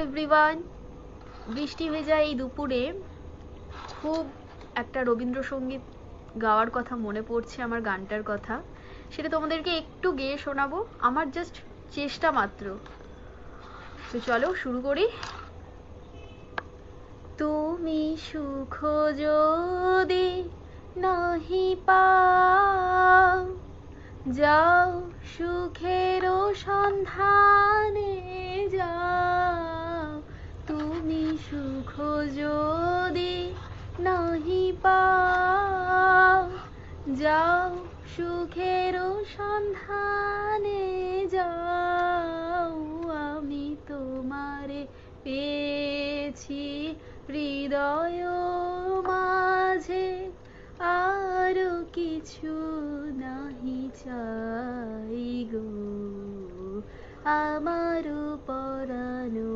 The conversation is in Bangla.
এভরিওয়ান, বৃষ্টি ভেজা এই দুপুরে খুব একটা রবীন্দ্রসঙ্গীত গাওয়ার কথা মনে পড়ছে, আমার গানটার কথা। সেটা তোমাদেরকে একটু গেয়ে শোনাবো, আমার জাস্ট চেষ্টা মাত্র। তো চলো শুরু করি। তুমি সুখ যদি নাহি পাও, যাও সুখের সন্ধানে যাও। তুমি সুখ যদি নাহি পাও, যাও সুখের সন্ধানে যাও। আমি তোমারে পেয়েছি হৃদয় মাঝে, আরো কিছু নাহি চাই গো, আমার পরানো।